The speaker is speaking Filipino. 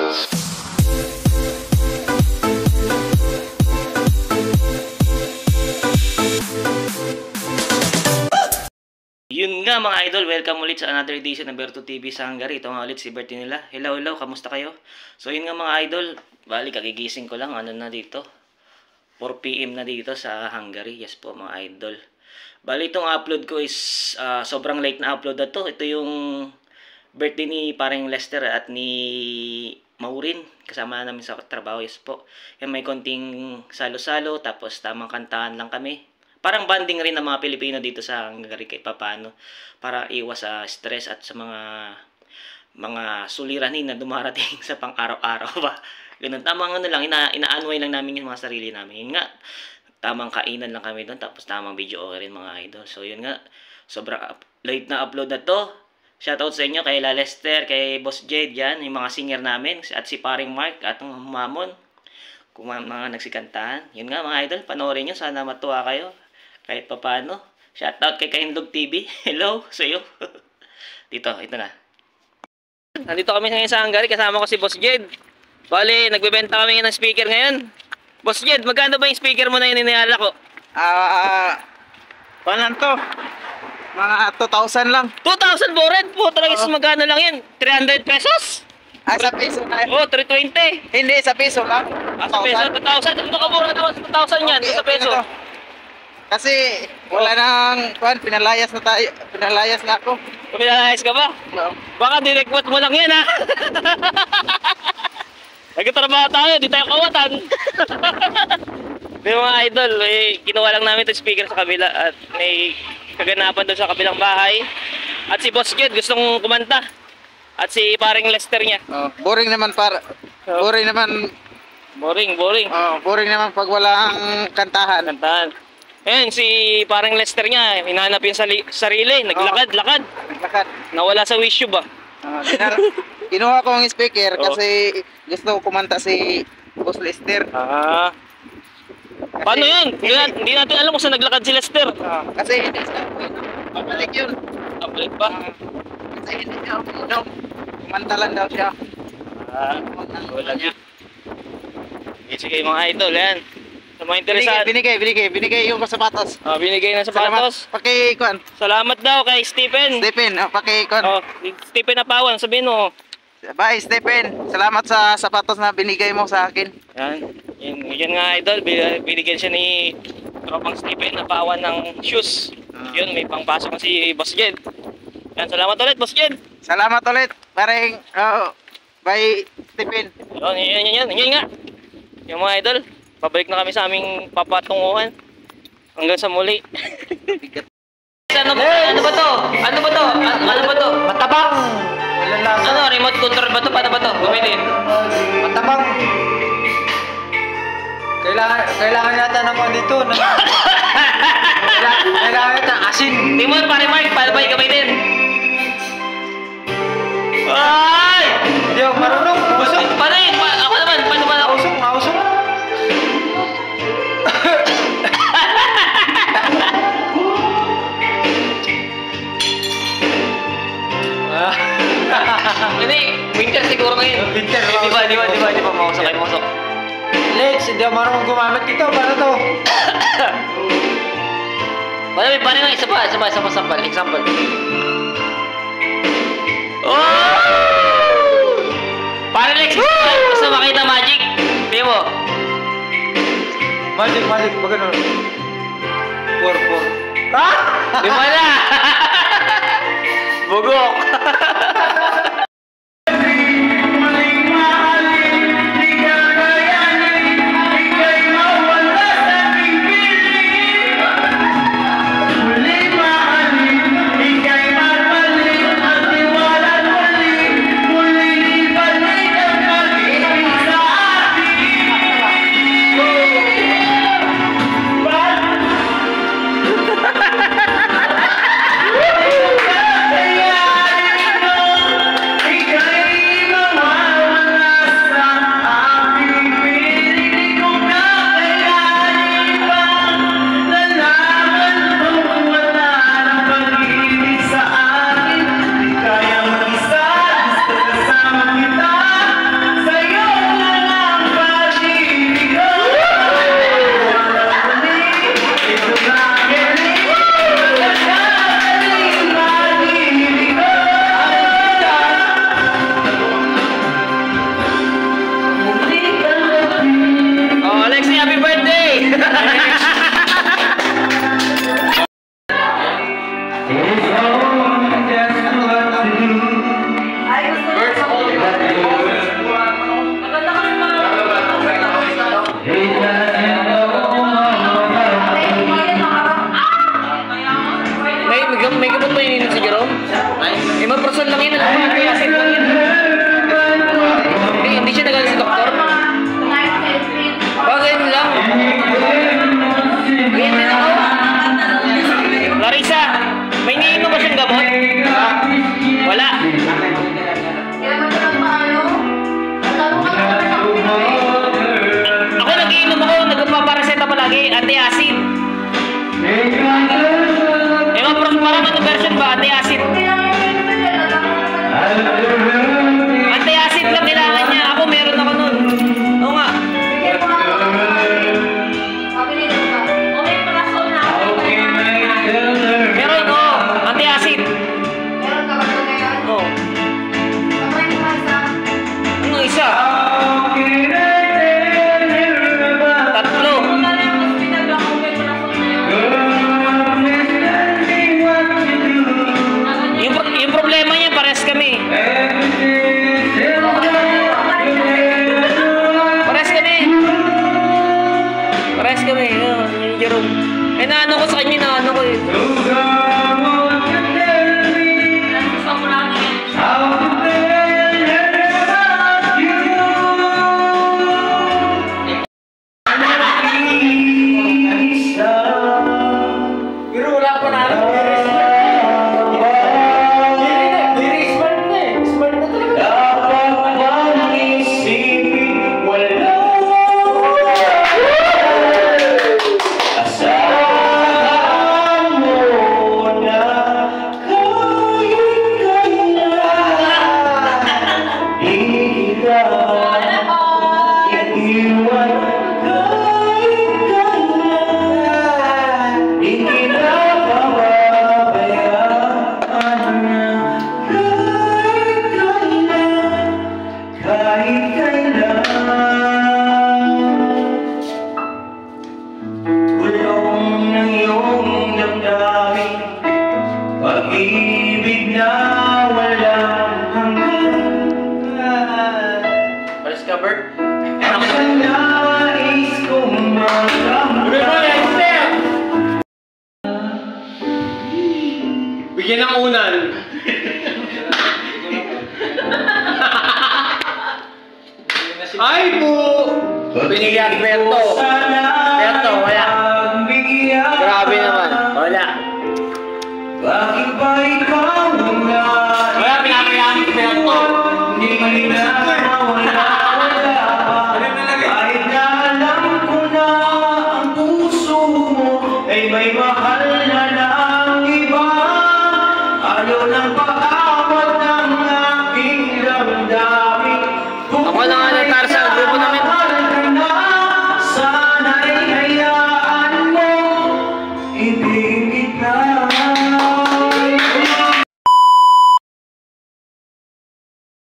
Yun nga mga idol, welcome ulit sa another edition ng Berto TV sa Hungary. Ito nga ulit si Bertie nila. Hello, kamusta kayo? So yun nga mga idol, bali kagigising ko lang, ano na dito, 4 PM na dito sa Hungary. Yes po mga idol. Bali itong upload ko is sobrang late na upload na to. Ito yung birthday ni paring Lester at ni Maureen. Kasama namin sa trabaho, yes po. Yan, may konting salo-salo, tapos tamang kantahan lang kami. Parang bonding rin ng mga Pilipino dito sa Hungary kahit papaano, para iwas sa stress at sa mga suliranin na dumarating sa pang-araw-araw ba. Ganun, tamang ano lang, inaanway lang namin yung mga sarili namin. Yun nga, tamang kainan lang kami doon, tapos tamang video okay rin mga idol. So yun nga, sobrang late na upload na to. Shoutout sa inyo kay La Lester, kay Boss Jade, yan, yung mga singer namin, at si paring Mark at ang Mamon, kung mga nagsikantahan. Yun nga mga idol, panoorin nyo, sana matuwa kayo. Kahit pa paano. Shoutout kay Kaindog TV. Hello sa iyo. Ito na. Nandito kami ngayon sa Hungary. Kasama ko si Boss Jed. Bali, nagbebenta kami ng speaker ngayon. Boss Jed, magkano ba yung speaker mo na yun inihala ko? Paano to? Mga 2,000 lang. 2,000 bored po. Talaga magkano lang yan? 300 pesos? Sa piso na. Oo, 320. Hindi, sa piso lang. Sa peso, 2,000. Ito ka mura naman sa 2,000 yan. Okay, sa peso. Kasi wala nang pinalayas na tayo. Pinalayas na ako. Pinalayas ka ba? No. Baka direct quote mo lang yan ha. Nagtatrabaho tayo, di tayo kawatan. May mga idol, kinuha lang namin itong speaker sa kabila at may kaganapan doon sa kabilang bahay. At si Boss Jed gustong kumanta. At si paring Lester niya. Boring naman Boring naman. Boring. Boring naman pag walang kantahan. Ayan, si parang Lester niya, hinahanap yung sarili, naglakad. Nawala sa wish you ba? Kinuha ko ang speaker kasi gusto ko kumanta si Boss Lester. Paano yun? Hindi natin alam kung saan naglakad si Lester. Kasi hindi siya pabalik yun. Pabalik ba? Kasi hindi siya kumanta lang daw siya. Wala niya. Sige mga idol, yan. Sa mga interesado. Binigay yung sapatos. Binigay ng sapatos. Pakikuan. Salamat daw kay Stephen. Pakikuan. Stephen Apawan, sabihin mo. Bye, Stephen. Salamat sa sapatos na binigay mo sa akin. Yan nga idol, binigyan siya ni tropang Stephen Apawan ng shoes. Yun, may pangpasok si Boss Jed. Yan, salamat ulit, Boss Jed. Salamat ulit. Parang, bye, Stephen. Yan nga. Yung mga idol. Pabalik na kami sa aming papatunguhan. Hanggang sa muli. Ano ba to? Matabang. Wala lang. Ano, remote control ba to? Paano ba to? Gumilin. Matabang. Kailangan yata naman dito. Kailangan yata asin. Timon, pare Mark, paano ba yung gamitin? Ay! Hindi ako marunong. Usok. Paano yun? Ako naman, paano ba ako? Mausok. Hindi, winter siguro ngayon. Winter. Di ba, mausok kayo, mausok. Lex, hindi ako marunong gumamit ito. Paano to? Paano nga, isa pa, example. Oh! Paano Lex, gusto makita magic? Tingnan mo. Magic, magano. 4. Ha? Di ba na? Bugok. lagi, anti-acid. Ewan, parang ano version ba? Anti-acid. Anti-acid lang kailangan niya. Ako meron ako nun. Oo nga. Meron ko. Anti-acid. Oo. Ano isa? Tatlo. Yung problema niya, pares kami. Pares kami. Pares kami. Yung Jerome. Eh, naano ko sa kanya, naano ko eh. Pero wala pa na alam. Smart na talaga. Pag-ibig na walang hanggan. Pares ka, Bert? Ang nais kong maramdaman. Bigyan ng unan. Ay po! Binigyan Berto. Berto, wala. Grabe naman. Wala. Bakit ba ikaw na Wala, pinapayaan si Berto. hindi na wala kahit na alam ko na ang puso mo ay may mahal na ng iba, ayaw ng paawat ng aking damdamin. Ako lang ang